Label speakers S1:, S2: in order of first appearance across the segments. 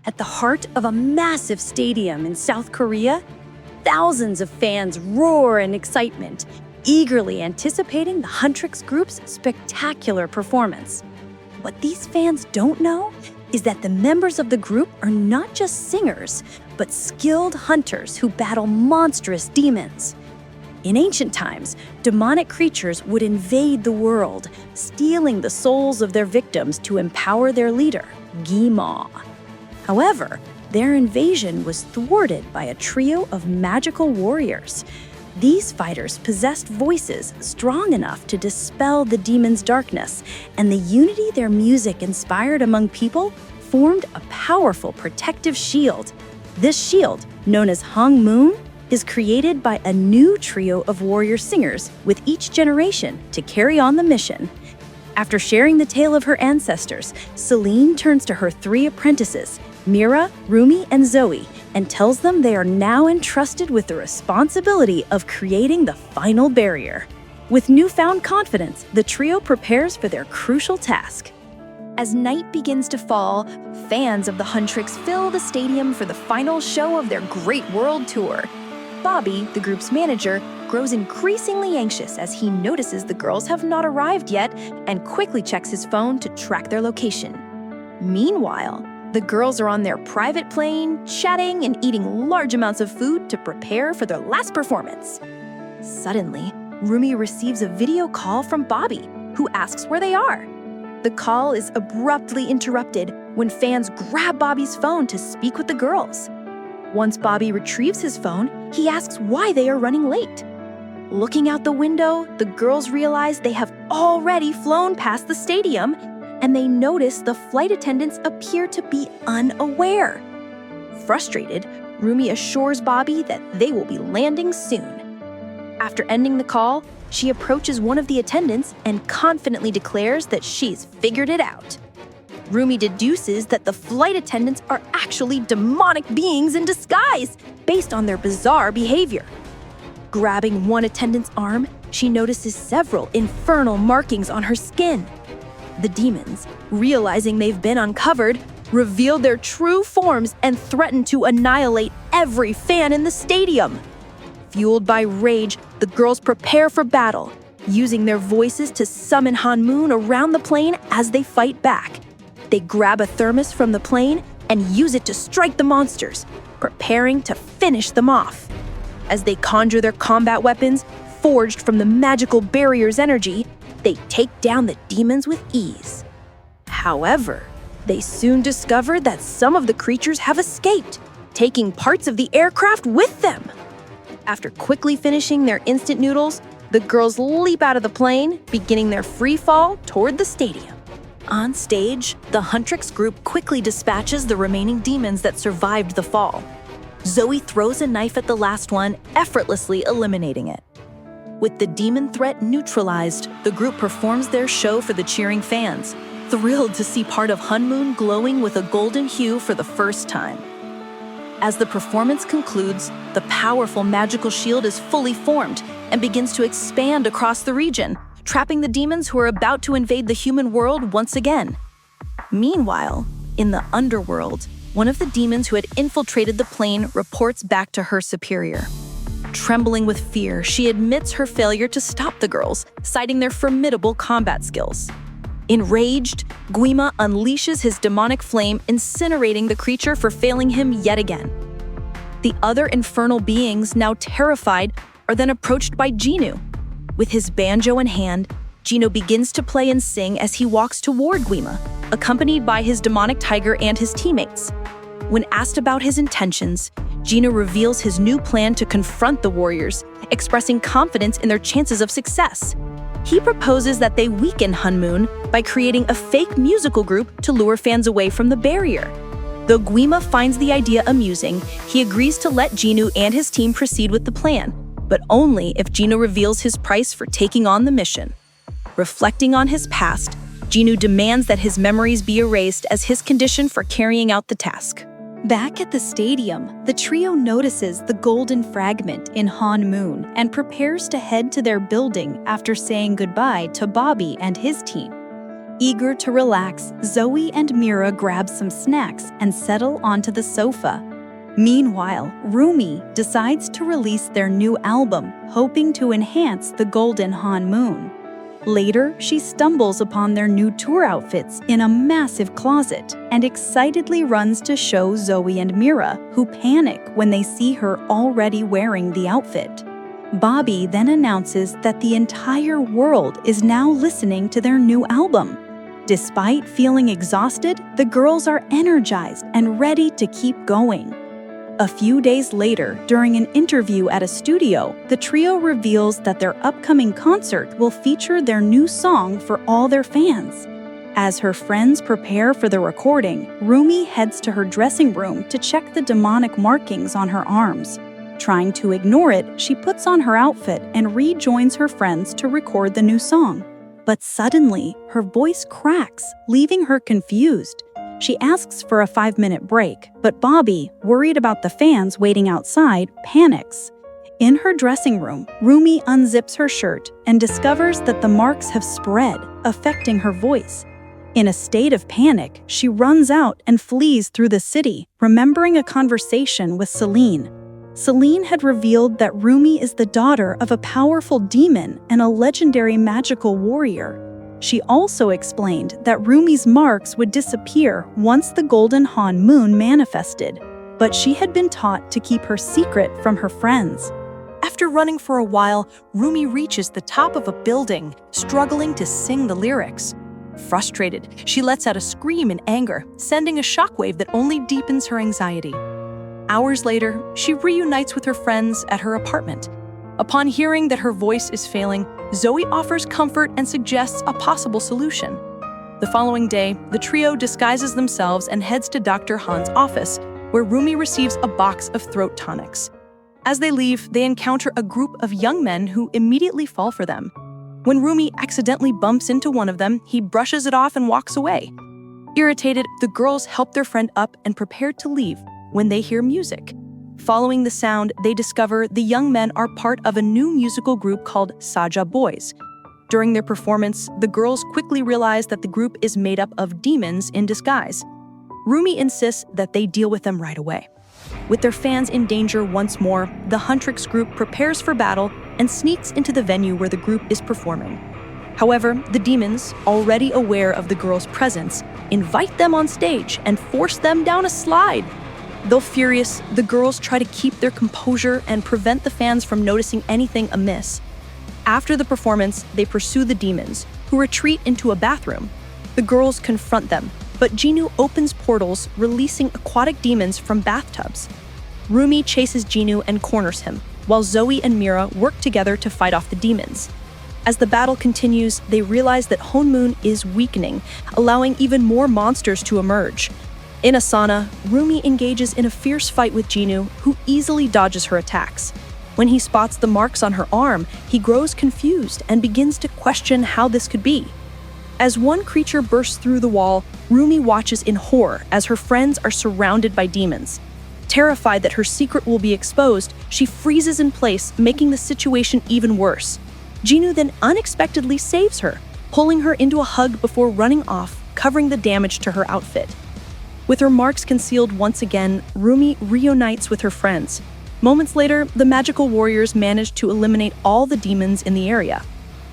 S1: At the heart of a massive stadium in South Korea, thousands of fans roar in excitement, eagerly anticipating the Huntrix group's spectacular performance. What these fans don't know is that the members of the group are not just singers, but skilled hunters who battle monstrous demons. In ancient times, demonic creatures would invade the world, stealing the souls of their victims to empower their leader, Kpop. However, their invasion was thwarted by a trio of magical warriors. These fighters possessed voices strong enough to dispel the demon's darkness, and the unity their music inspired among people formed a powerful protective shield. This shield, known as Hangmoon, is created by a new trio of warrior singers with each generation to carry on the mission. After sharing the tale of her ancestors, Celine turns to her three apprentices, Mira, Rumi, and Zoe, and tells them they are now entrusted with the responsibility of creating the final barrier. With newfound confidence, the trio prepares for their crucial task. As night begins to fall, fans of the Huntrix fill the stadium for the final show of their Great World Tour. Bobby, the group's manager, grows increasingly anxious as he notices the girls have not arrived yet and quickly checks his phone to track their location. Meanwhile, the girls are on their private plane, chatting and eating large amounts of food to prepare for their last performance. Suddenly, Rumi receives a video call from Bobby, who asks where they are. The call is abruptly interrupted when fans grab Bobby's phone to speak with the girls. Once Bobby retrieves his phone, he asks why they are running late. Looking out the window, the girls realize they have already flown past the stadium, and they notice the flight attendants appear to be unaware. Frustrated, Rumi assures Bobby that they will be landing soon. After ending the call, she approaches one of the attendants and confidently declares that she's figured it out. Rumi deduces that the flight attendants are actually demonic beings in disguise based on their bizarre behavior. Grabbing one attendant's arm, she notices several infernal markings on her skin. The demons, realizing they've been uncovered, reveal their true forms and threaten to annihilate every fan in the stadium. Fueled by rage, the girls prepare for battle, using their voices to summon Hanmoon around the plane as they fight back. They grab a thermos from the plane and use it to strike the monsters, preparing to finish them off. As they conjure their combat weapons, forged from the magical barrier's energy, they take down the demons with ease. However, they soon discover that some of the creatures have escaped, taking parts of the aircraft with them. After quickly finishing their instant noodles, the girls leap out of the plane, beginning their free fall toward the stadium. On stage, the Huntrix group quickly dispatches the remaining demons that survived the fall. Zoe throws a knife at the last one, effortlessly eliminating it. With the demon threat neutralized, the group performs their show for the cheering fans, thrilled to see part of Hanmoon glowing with a golden hue for the first time. As the performance concludes, the powerful magical shield is fully formed and begins to expand across the region, trapping the demons who are about to invade the human world once again. Meanwhile, in the underworld, one of the demons who had infiltrated the plane reports back to her superior. Trembling with fear, she admits her failure to stop the girls, citing their formidable combat skills. Enraged, Guima unleashes his demonic flame, incinerating the creature for failing him yet again. The other infernal beings, now terrified, are then approached by Jinu. With his banjo in hand, Jinu begins to play and sing as he walks toward Guima, accompanied by his demonic tiger and his teammates. When asked about his intentions, Jinu reveals his new plan to confront the warriors, expressing confidence in their chances of success. He proposes that they weaken Hanmoon by creating a fake musical group to lure fans away from the barrier. Though Guima finds the idea amusing, he agrees to let Jinu and his team proceed with the plan, but only if Jinu reveals his price for taking on the mission. Reflecting on his past, Jinu demands that his memories be erased as his condition for carrying out the task. Back at the stadium, the trio notices the golden fragment in Hanmoon and prepares to head to their building after saying goodbye to Bobby and his team. Eager to relax, Zoe and Mira grab some snacks and settle onto the sofa. Meanwhile, Rumi decides to release their new album, hoping to enhance the Golden Han Moon. Later, she stumbles upon their new tour outfits in a massive closet and excitedly runs to show Zoe and Mira, who panic when they see her already wearing the outfit. Bobby then announces that the entire world is now listening to their new album. Despite feeling exhausted, the girls are energized and ready to keep going. A few days later, during an interview at a studio, the trio reveals that their upcoming concert will feature their new song for all their fans. As her friends prepare for the recording, Rumi heads to her dressing room to check the demonic markings on her arms. Trying to ignore it, she puts on her outfit and rejoins her friends to record the new song. But suddenly, her voice cracks, leaving her confused. She asks for a 5-minute break, but Bobby, worried about the fans waiting outside, panics. In her dressing room, Rumi unzips her shirt and discovers that the marks have spread, affecting her voice. In a state of panic, she runs out and flees through the city, remembering a conversation with Celine. Celine had revealed that Rumi is the daughter of a powerful demon and a legendary magical warrior. She also explained that Rumi's marks would disappear once the Golden Han Moon manifested, but she had been taught to keep her secret from her friends.
S2: After running for a while, Rumi reaches the top of a building, struggling to sing the lyrics. Frustrated, she lets out a scream in anger, sending a shockwave that only deepens her anxiety. Hours later, she reunites with her friends at her apartment. Upon hearing that her voice is failing, Zoe offers comfort and suggests a possible solution. The following day, the trio disguises themselves and heads to Dr. Han's office, where Rumi receives a box of throat tonics. As they leave, they encounter a group of young men who immediately fall for them. When Rumi accidentally bumps into one of them, he brushes it off and walks away. Irritated, the girls help their friend up and prepare to leave when they hear music. Following the sound, they discover the young men are part of a new musical group called Saja Boys. During their performance, the girls quickly realize that the group is made up of demons in disguise. Rumi insists that they deal with them right away. With their fans in danger once more, the Huntrix group prepares for battle and sneaks into the venue where the group is performing. However, the demons, already aware of the girls' presence, invite them on stage and force them down a slide. Though furious, the girls try to keep their composure and prevent the fans from noticing anything amiss. After the performance, they pursue the demons, who retreat into a bathroom. The girls confront them, but Jinu opens portals, releasing aquatic demons from bathtubs. Rumi chases Jinu and corners him, while Zoe and Mira work together to fight off the demons. As the battle continues, they realize that Honmoon is weakening, allowing even more monsters to emerge. In a sauna, Rumi engages in a fierce fight with Jinu, who easily dodges her attacks. When he spots the marks on her arm, he grows confused and begins to question how this could be. As one creature bursts through the wall, Rumi watches in horror as her friends are surrounded by demons. Terrified that her secret will be exposed, she freezes in place, making the situation even worse. Jinu then unexpectedly saves her, pulling her into a hug before running off, covering the damage to her outfit. With her marks concealed once again, Rumi reunites with her friends. Moments later, the magical warriors manage to eliminate all the demons in the area.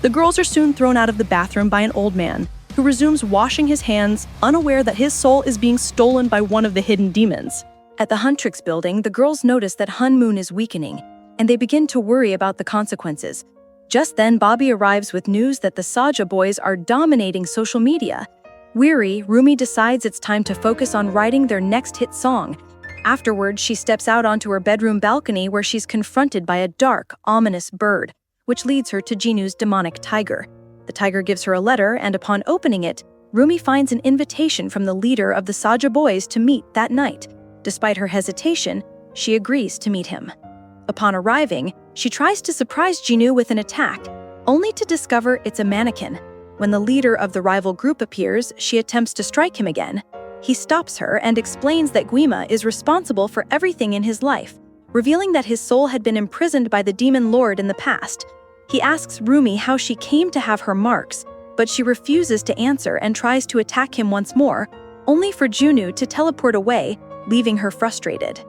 S2: The girls are soon thrown out of the bathroom by an old man, who resumes washing his hands, unaware that his soul is being stolen by one of the hidden demons. At the Huntrix building, the girls notice that Honmoon is weakening, and they begin to worry about the consequences. Just then, Bobby arrives with news that the Saja boys are dominating social media. Weary, Rumi decides it's time to focus on writing their next hit song. Afterwards, she steps out onto her bedroom balcony where she's confronted by a dark, ominous bird, which leads her to Jinu's demonic tiger. The tiger gives her a letter, and upon opening it, Rumi finds an invitation from the leader of the Saja boys to meet that night. Despite her hesitation, she agrees to meet him. Upon arriving, she tries to surprise Jinu with an attack, only to discover it's a mannequin. When the leader of the rival group appears, she attempts to strike him again. He stops her and explains that Guima is responsible for everything in his life, revealing that his soul had been imprisoned by the demon lord in the past. He asks Rumi how she came to have her marks,
S1: but she refuses to answer and tries to attack him once more, only for Junwoo to teleport away, leaving her frustrated.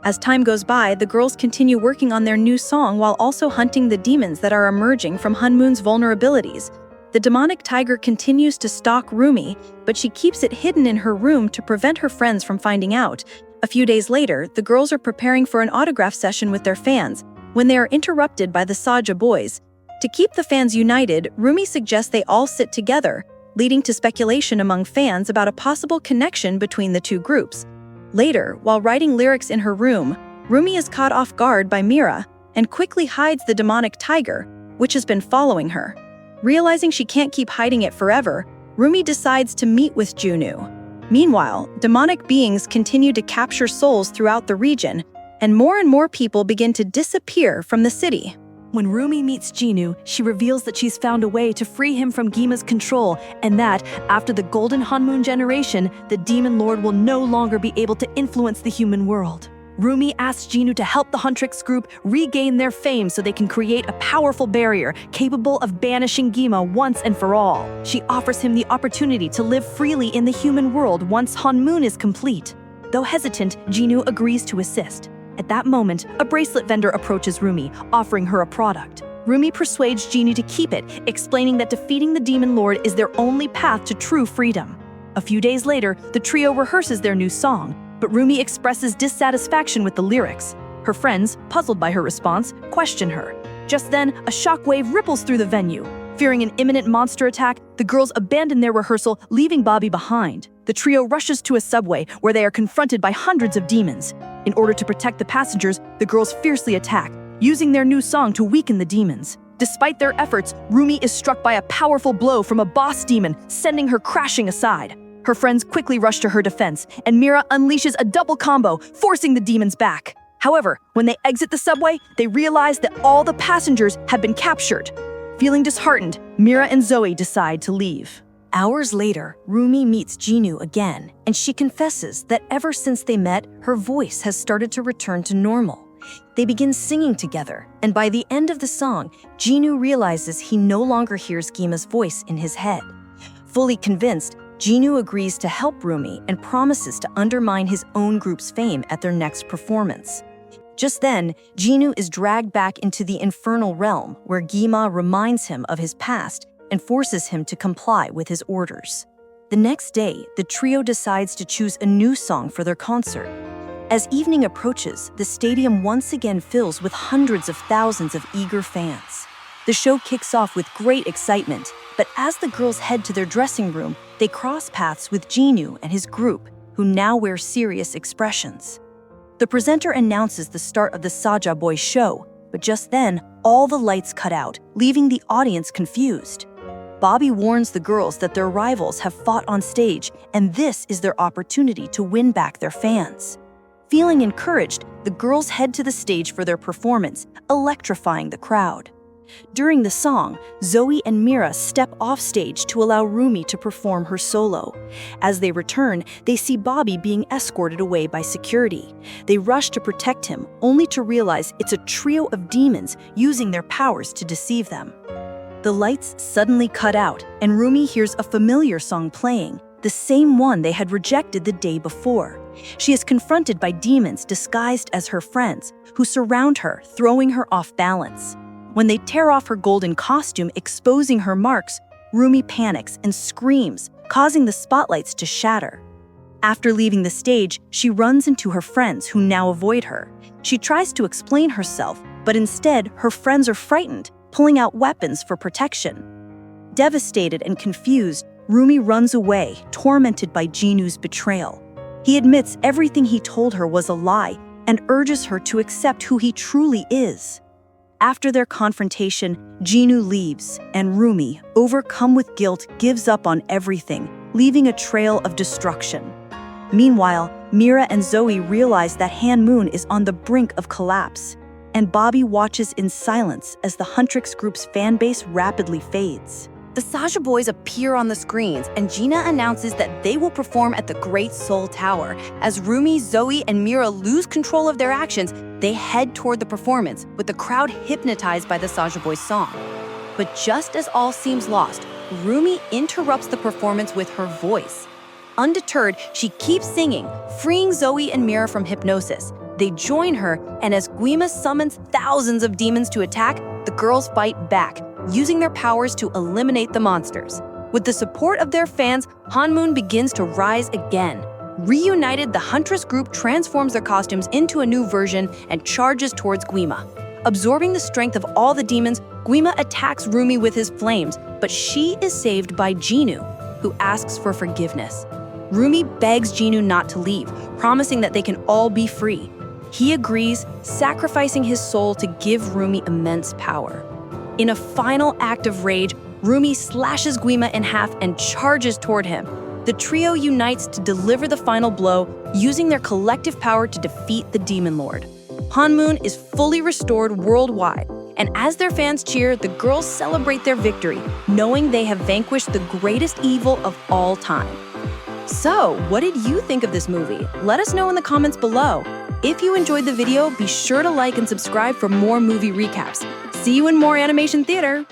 S1: As time goes by, the girls continue working on their new song while also hunting the demons that are emerging from Hanmoon's vulnerabilities. The demonic tiger continues to stalk Rumi, but she keeps it hidden in her room to prevent her friends from finding out. A few days later, the girls are preparing for an autograph session with their fans when they are interrupted by the Saja boys. To keep the fans united, Rumi suggests they all sit together, leading to speculation among fans about a possible connection between the two groups. Later, while writing lyrics in her room, Rumi is caught off guard by Mira and quickly hides the demonic tiger, which has been following her. Realizing she can't keep hiding it forever, Rumi decides to meet with Junwoo. Meanwhile, demonic beings continue to capture souls throughout the region, and more people begin to disappear from the city.
S2: When Rumi meets Junwoo, she reveals that she's found a way to free him from Gima's control, and that, after the Golden Hanmoon generation, the Demon Lord will no longer be able to influence the human world. Rumi asks Junwoo to help the Huntrix group regain their fame so they can create a powerful barrier capable of banishing Gima once and for all. She offers him the opportunity to live freely in the human world once Hanmoon is complete. Though hesitant, Junwoo agrees to assist. At that moment, a bracelet vendor approaches Rumi, offering her a product. Rumi persuades Junwoo to keep it, explaining that defeating the Demon Lord is their only path to true freedom. A few days later, the trio rehearses their new song, but Rumi expresses dissatisfaction with the lyrics. Her friends, puzzled by her response, question her. Just then, a shockwave ripples through the venue. Fearing an imminent monster attack, the girls abandon their rehearsal, leaving Bobby behind. The trio rushes to a subway where they are confronted by hundreds of demons. In order to protect the passengers, the girls fiercely attack, using their new song to weaken the demons. Despite their efforts, Rumi is struck by a powerful blow from a boss demon, sending her crashing aside. Her friends quickly rush to her defense, and Mira unleashes a double combo, forcing the demons back. However, when they exit the subway, they realize that all the passengers have been captured. Feeling disheartened, Mira and Zoe decide to leave. Hours later, Rumi meets Junwoo again, and she confesses that ever since they met, her voice has started to return to normal. They begin singing together, and by the end of the song, Junwoo realizes he no longer hears Gima's voice in his head. Fully convinced, Junwoo agrees to help Rumi and promises to undermine his own group's fame at their next performance. Just then, Junwoo is dragged back into the infernal realm, where Gima reminds him of his past and forces him to comply with his orders. The next day, the trio decides to choose a new song for their concert. As evening approaches, the stadium once again fills with hundreds of thousands of eager fans. The show kicks off with great excitement, but as the girls head to their dressing room, they cross paths with Junwoo and his group, who now wear serious expressions. The presenter announces the start of the Saja Boys show, but just then, all the lights cut out, leaving the audience confused. Bobby warns the girls that their rivals have fought on stage, and this is their opportunity to win back their fans. Feeling encouraged, the girls head to the stage for their performance, electrifying the crowd. During the song, Zoe and Mira step off stage to allow Rumi to perform her solo. As they return, they see Bobby being escorted away by security. They rush to protect him, only to realize it's a trio of demons using their powers to deceive them. The lights suddenly cut out, and Rumi hears a familiar song playing, the same one they had rejected the day before. She is confronted by demons disguised as her friends, who surround her, throwing her off balance. When they tear off her golden costume, exposing her marks, Rumi panics and screams, causing the spotlights to shatter. After leaving the stage, she runs into her friends, who now avoid her. She tries to explain herself, but instead, her friends are frightened, pulling out weapons for protection. Devastated and confused, Rumi runs away, tormented by Junwoo's betrayal. He admits everything he told her was a lie and urges her to accept who he truly is. After their confrontation, Junwoo leaves, and Rumi, overcome with guilt, gives up on everything, leaving a trail of destruction. Meanwhile, Mira and Zoe realize that Hanmoon is on the brink of collapse, and Bobby watches in silence as the Huntrix group's fanbase rapidly fades. The Saja Boys appear on the screens, and Gina announces that they will perform at the Great Soul Tower. As Rumi, Zoe, and Mira lose control of their actions, they head toward the performance, with the crowd hypnotized by the Saja Boys song. But just as all seems lost,
S1: Rumi interrupts the performance with her voice. Undeterred, she keeps singing, freeing Zoe and Mira from hypnosis. They join her, and as Guima summons thousands of demons to attack, the girls fight back, using their powers to eliminate the monsters. With the support of their fans, Hanmoon begins to rise again. Reunited, the Huntress group transforms their costumes into a new version and charges towards Guima. Absorbing the strength of all the demons, Guima attacks Rumi with his flames, but she is saved by Jinu, who asks for forgiveness. Rumi begs Jinu not to leave, promising that they can all be free. He agrees, sacrificing his soul to give Rumi immense power. In a final act of rage, Rumi slashes Guima in half and charges toward him. The trio unites to deliver the final blow, using their collective power to defeat the Demon Lord. Hanmoon is fully restored worldwide, and as their fans cheer, the girls celebrate their victory, knowing they have vanquished the greatest evil of all time. So, what did you think of this movie? Let us know in the comments below. If you enjoyed the video, be sure to like and subscribe for more movie recaps. See you in more animation theater!